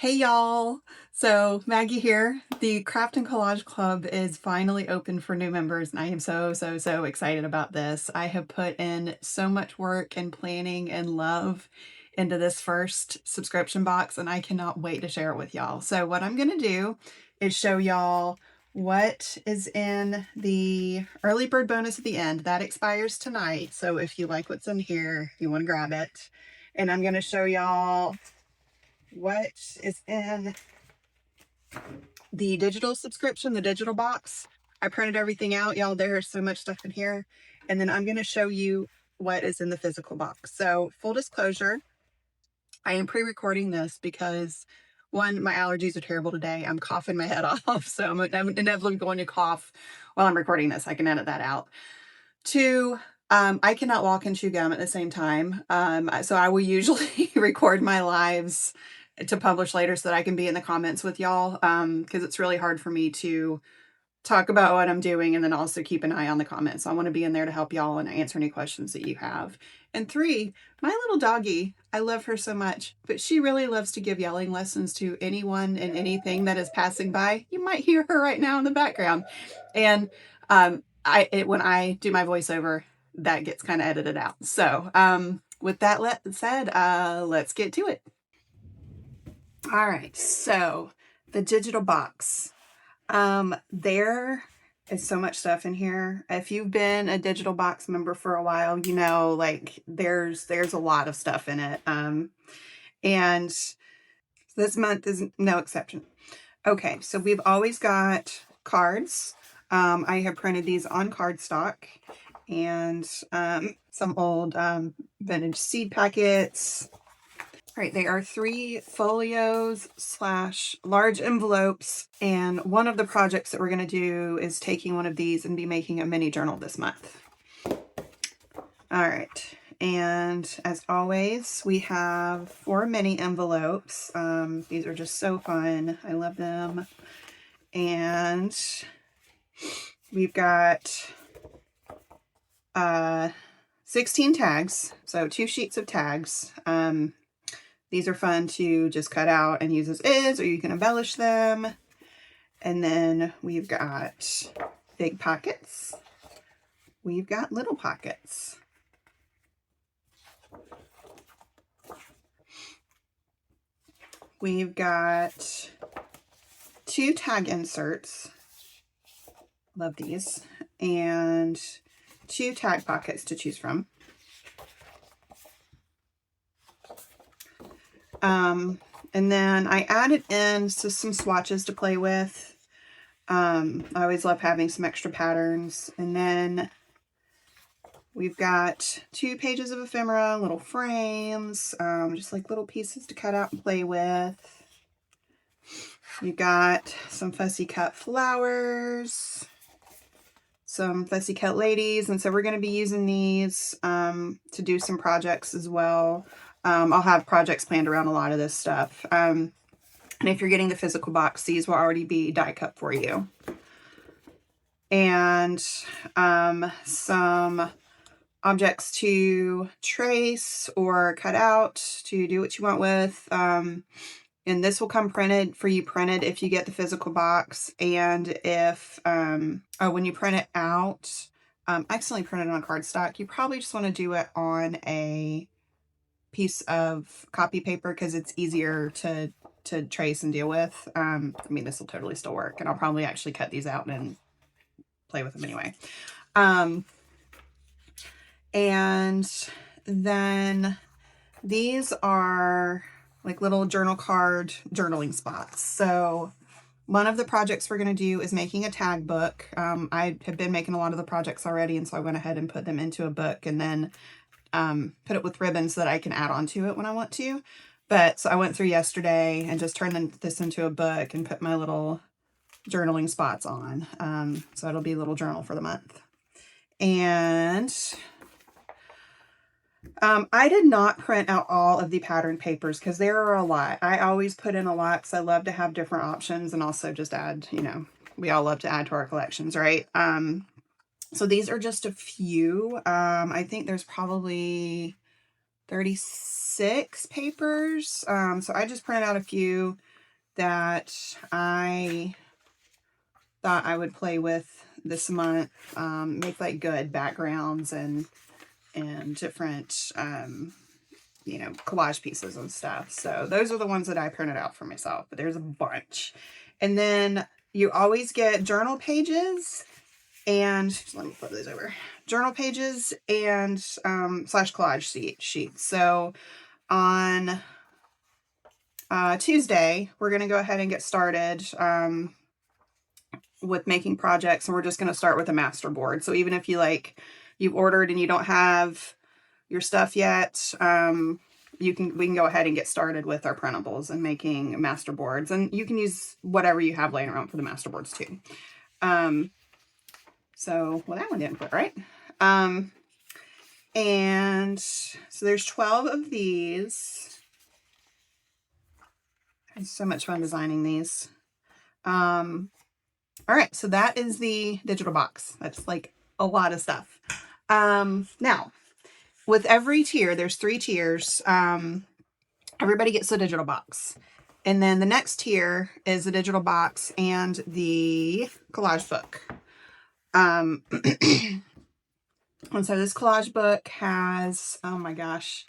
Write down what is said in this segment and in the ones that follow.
Hey y'all! So Maggie here. The Craft and Collage Club is finally open for new members and I am so excited about this. I have put in so much work and planning and love into this first subscription box and I cannot wait to share it with y'all. So what I'm going to do is show y'all what is in the early bird bonus at the end. That expires tonight. So if you like what's in here, you want to grab it. And I'm going to show y'all what is in the digital subscription, the digital box. I printed everything out, y'all. There's so much stuff in here. And then I'm going to show you what is in the physical box. So full disclosure, I am pre-recording this because one, my allergies are terrible today. I'm coughing my head off. So I'm inevitably going to cough while I'm recording this. I can edit that out. Two, I cannot walk and chew gum at the same time. So I will usually record my lives to publish later so that I can be in the comments with y'all, because it's really hard for me to talk about what I'm doing and then also keep an eye on the comments. So I want to be in there to help y'all and answer any questions that you have. And three, my little doggie, I love her so much, but she really loves to give yelling lessons to anyone and anything that is passing by. You might hear her right now in the background. And when I do my voiceover, that gets kind of edited out. So with that said, let's get to it. All right, so the digital box. There is so much stuff in here. If you've been a digital box member for a while, you know, like there's a lot of stuff in it. And this month is no exception. Okay, so we've always got cards. I have printed these on cardstock and some old vintage seed packets. All right, they are 3 folios / large envelopes, and one of the projects that we're going to do is taking one of these and be making a mini journal this month. All right, and as always, we have 4 mini envelopes. These are just so fun. I love them. And we've got 16 tags, so 2 sheets of tags. These are fun to just cut out and use as is, or you can embellish them. And then we've got big pockets. We've got little pockets. We've got 2 tag inserts. Love these. And 2 tag pockets to choose from. And then I added in some swatches to play with. I always love having some extra patterns. And then we've got 2 pages of ephemera, little frames, just like little pieces to cut out and play with. We've got some fussy cut flowers, some fussy cut ladies. And so we're going to be using these to do some projects as well. I'll have projects planned around a lot of this stuff. And if you're getting the physical box, these will already be die cut for you. And some objects to trace or cut out to do what you want with. And this will come printed if you get the physical box. And if, when you print it out, I accidentally printed it on cardstock, you probably just want to do it on a piece of copy paper because it's easier to trace and deal with. I mean, this will totally still work, and I'll probably actually cut these out and play with them anyway. And then these are like little journal card journaling spots. So one of the projects we're going to do is making a tag book. I have been making a lot of the projects already, and so I went ahead and put them into a book and then put it with ribbons so that I can add on to it when I want to. But so I went through yesterday and just turned this into a book and put my little journaling spots on. So it'll be a little journal for the month. And I did not print out all of the pattern papers because there are a lot. I always put in a lot because I love to have different options and also just add, you know, we all love to add to our collections, right? So these are just a few. I think there's probably 36 papers. So I just printed out a few. that I thought I would play with this month. Make like good backgrounds and different, you know, collage pieces and stuff. So those are the ones that I printed out for myself, but there's a bunch. And then you always get journal pages and let me flip those over. Journal pages and slash collage sheets. So on Tuesday, we're going to go ahead and get started with making projects, and we're just going to start with a master board. So even if you you've ordered and you don't have your stuff yet, we can go ahead and get started with our printables and making master boards, and you can use whatever you have laying around for the master boards too. So well, that one didn't fit right. And so there's 12 of these. I had so much fun designing these. All right, so that is the digital box. That's like a lot of stuff. Now, with every tier, there's 3 tiers. Everybody gets a digital box. And then the next tier is the digital box and the collage book. And so this collage book has, oh my gosh,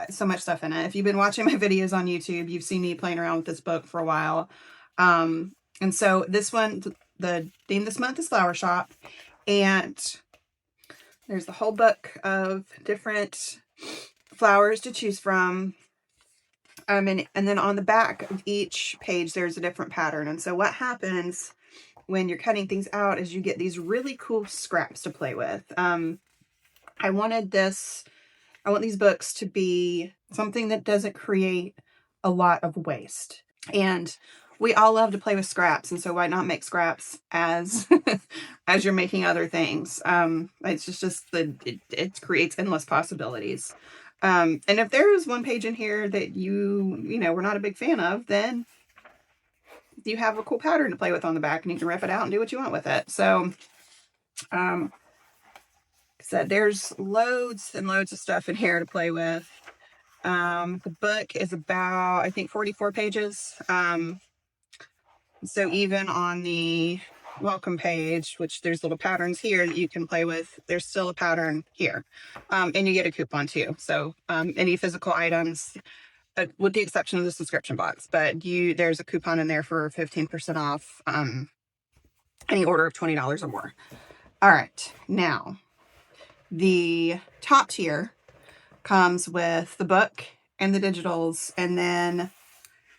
so much stuff in it. If you've been watching my videos on YouTube, you've seen me playing around with this book for a while. And so this one, the theme this month is Flower Shop. And there's the whole book of different flowers to choose from. And then on the back of each page, there's a different pattern. And so what happens when you're cutting things out is you get these really cool scraps to play with. I want these books to be something that doesn't create a lot of waste. And we all love to play with scraps, and so why not make scraps as as you're making other things? It's just that it creates endless possibilities. And if there is one page in here that you know we're not a big fan of, then you have a cool pattern to play with on the back, and you can rip it out and do what you want with it. So, so there's loads and loads of stuff in here to play with. The book is about, I think, 44 pages. So even on the welcome page, which there's little patterns here that you can play with, there's still a pattern here. And you get a coupon too. So any physical items, with the exception of the subscription box, but there's a coupon in there for 15% off any order of $20 or more. All right, now the top tier comes with the book and the digitals, and then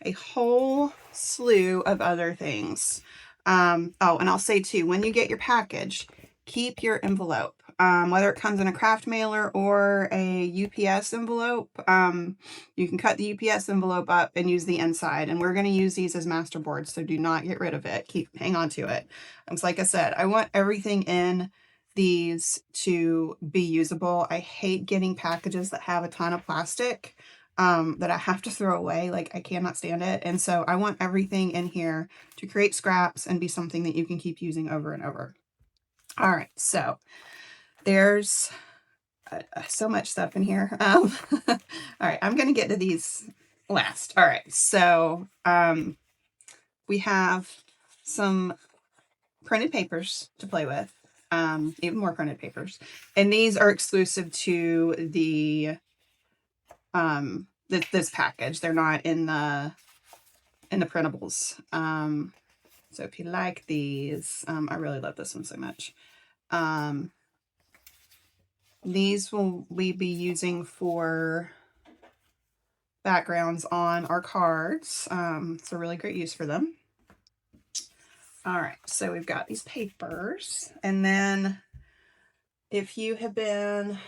a whole slew of other things. Oh, and I'll say too, when you get your package, keep your envelope. Whether it comes in a craft mailer or a UPS envelope, you can cut the UPS envelope up and use the inside. And we're going to use these as master boards, so do not get rid of it. Hang on to it. It's like I said, I want everything in these to be usable. I hate getting packages that have a ton of plastic that I have to throw away. Like, I cannot stand it. And so I want everything in here to create scraps and be something that you can keep using over and over. All right, so there's so much stuff in here. All right, I'm going to get to these last. All right, so we have some printed papers to play with, even more printed papers. And these are exclusive to the this package. They're not in the printables. So if you like these, I really love this one so much. These we be using for backgrounds on our cards. It's a really great use for them. All right, so we've got these papers, and then if you have been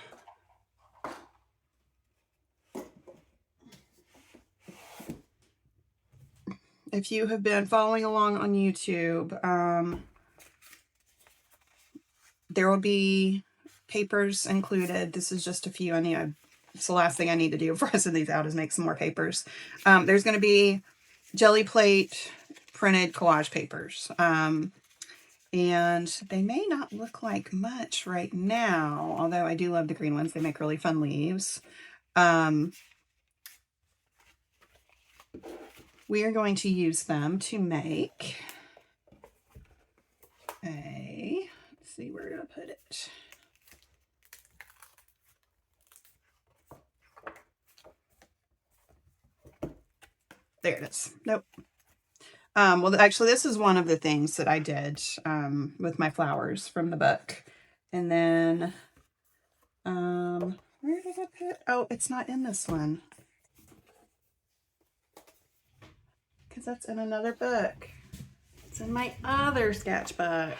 following along on YouTube, there will be papers included. This is just a few. It's the last thing I need to do before I send these out is make some more papers. There's going to be jelly plate printed collage papers. And they may not look like much right now, although I do love the green ones. They make really fun leaves. we are going to use them to make a, let's see where we're going to put it. There it is. Nope. Well, actually, this is one of the things that I did with my flowers from the book. And then, where did I put? Oh, it's not in this one. Because that's in another book. It's in my other sketchbook.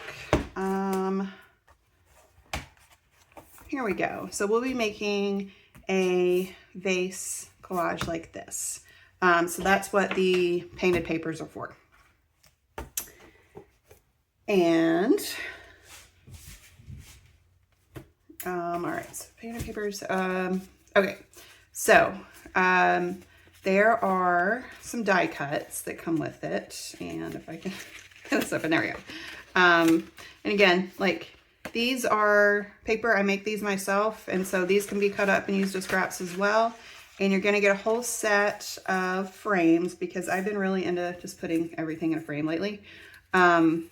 Here we go. So we'll be making a vase collage like this. So that's what the painted papers are for. And, all right, so painted papers, okay, so, there are some die cuts that come with it, and if I can get this open, there we go. And again, like, these are paper, I make these myself, and so these can be cut up and used as scraps as well. And you're going to get a whole set of frames, because I've been really into just putting everything in a frame lately. And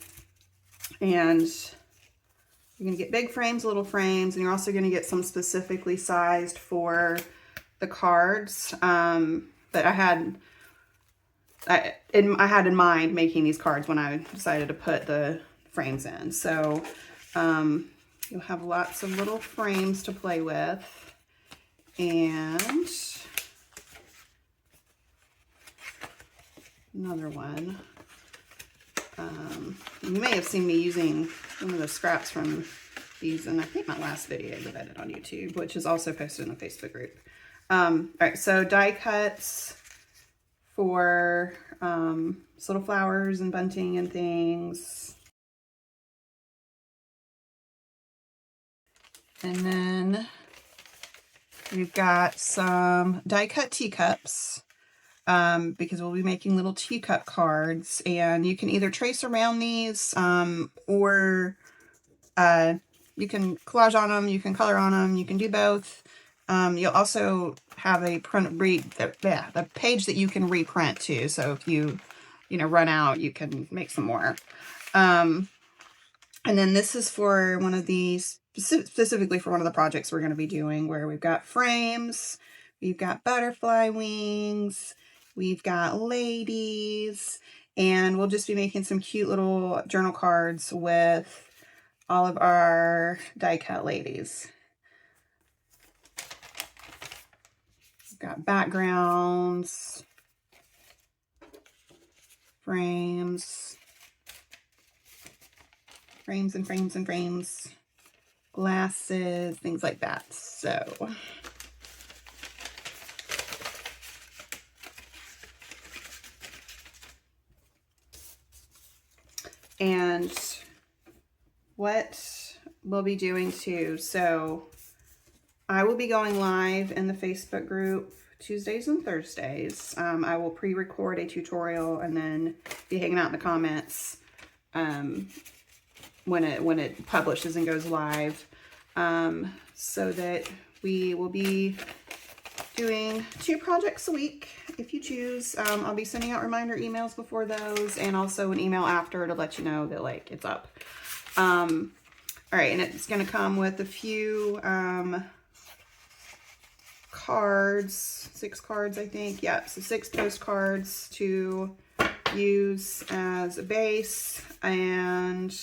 you're going to get big frames, little frames, and you're also going to get some specifically sized for the cards. But I had in mind making these cards when I decided to put the frames in. So you'll have lots of little frames to play with. And another one. You may have seen me using one of the scraps from these in I think my last video that I did on YouTube, which is also posted in the Facebook group. All right, so die cuts for little flowers and bunting and things. And then we've got some die cut teacups. Because we'll be making little teacup cards, and you can either trace around these, or you can collage on them, you can color on them, you can do both. You'll also have a the page that you can reprint too. So if you run out, you can make some more. And then this is for one of these, specifically for one of the projects we're going to be doing, where we've got frames, we've got butterfly wings, we've got ladies, and we'll just be making some cute little journal cards with all of our die cut ladies. We've got backgrounds, frames and frames and frames, glasses, things like that. So and what we'll be doing too, so I will be going live in the Facebook group Tuesdays and Thursdays. I will pre-record a tutorial and then be hanging out in the comments when it publishes and goes live, so that we will be doing 2 projects a week if you choose. I'll be sending out reminder emails before those, and also an email after to let you know that like it's up. All right, and it's going to come with a few cards, 6 cards, I think. Yeah, so 6 postcards to use as a base, and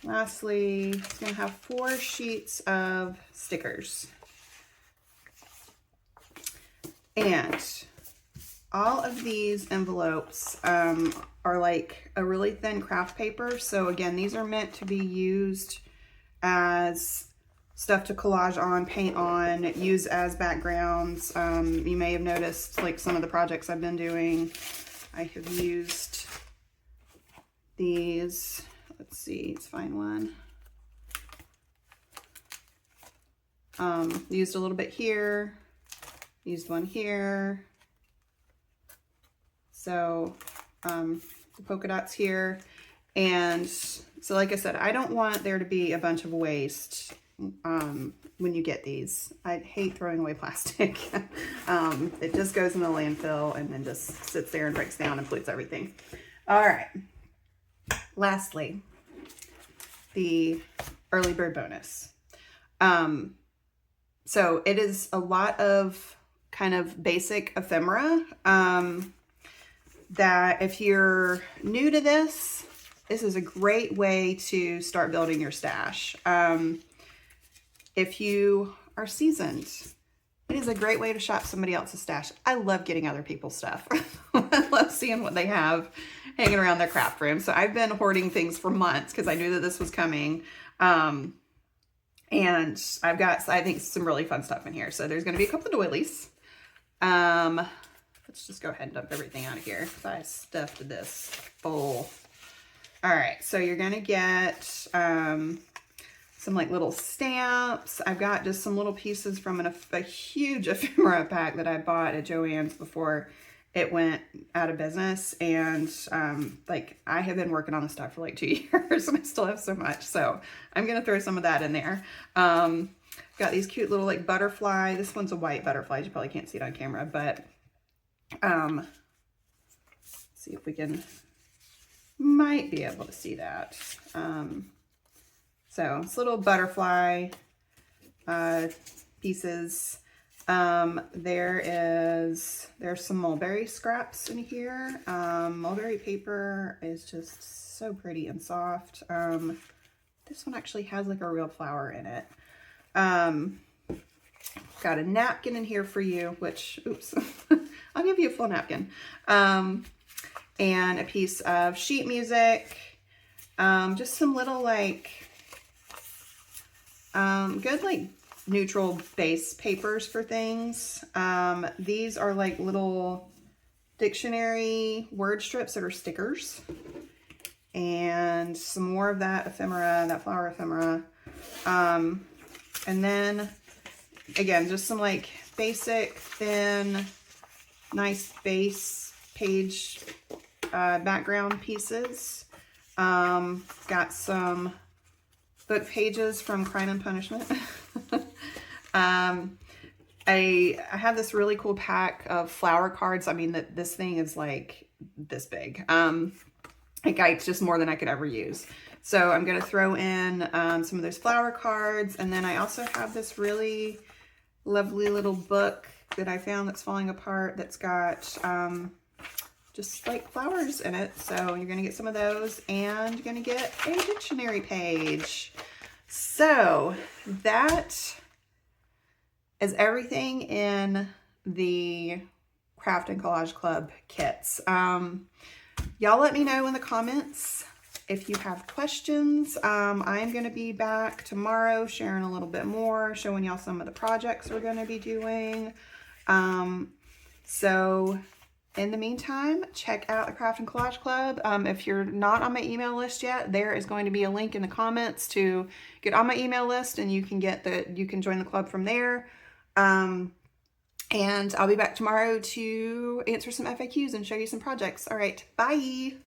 lastly, it's going to have 4 sheets of stickers. And all of these envelopes are like a really thin craft paper. So again, these are meant to be used as stuff to collage on, paint on, use as backgrounds. You may have noticed like some of the projects I've been doing, I have used these. Let's see, let's find one. Used a little bit here, used one here. So the polka dots here. And so like I said, I don't want there to be a bunch of waste when you get these. I hate throwing away plastic. It just goes in the landfill and then just sits there and breaks down and pollutes everything. All right. Lastly, the early bird bonus. So it is a lot of kind of basic ephemera, that if you're new to this is a great way to start building your stash. If you are seasoned, it is a great way to shop somebody else's stash. I love getting other people's stuff. I love seeing what they have hanging around their craft room. So I've been hoarding things for months because I knew that this was coming. And I've got, I think, some really fun stuff in here. So there's going to be a couple of doilies. Let's just go ahead and dump everything out of here. I stuffed this bowl. All right, so you're going to get some like little stamps. I've got just some little pieces from a huge ephemera pack that I bought at Joann's before it went out of business. And like I have been working on this stuff for like 2 years and I still have so much. So I'm going to throw some of that in there. Got these cute little like butterfly. This one's a white butterfly. You probably can't see it on camera, but let's see if we might be able to see that. So it's little butterfly pieces. There's some mulberry scraps in here. Mulberry paper is just so pretty and soft. This one actually has like a real flower in it. Got a napkin in here for you, which, oops, I'll give you a full napkin. And a piece of sheet music. Just some little like, good like neutral base papers for things. These are like little dictionary word strips that are stickers. And some more of that ephemera, that flower ephemera. And then again, just some like basic, thin, nice base page background pieces. Got some book pages from Crime and Punishment. I have this really cool pack of flower cards. I mean, this thing is like this big. It's just more than I could ever use. So I'm going to throw in some of those flower cards. And then I also have this really lovely little book that I found that's falling apart that's got just like flowers in it. So you're going to get some of those and you're going to get a dictionary page. So that is everything in the Craft and Collage Club kits. Y'all let me know in the comments if you have questions. I'm going to be back tomorrow sharing a little bit more, showing y'all some of the projects we're going to be doing. So in the meantime, check out the Craft and Collage Club. If you're not on my email list yet, there is going to be a link in the comments to get on my email list, and you can join the club from there. And I'll be back tomorrow to answer some FAQs and show you some projects. All right, bye.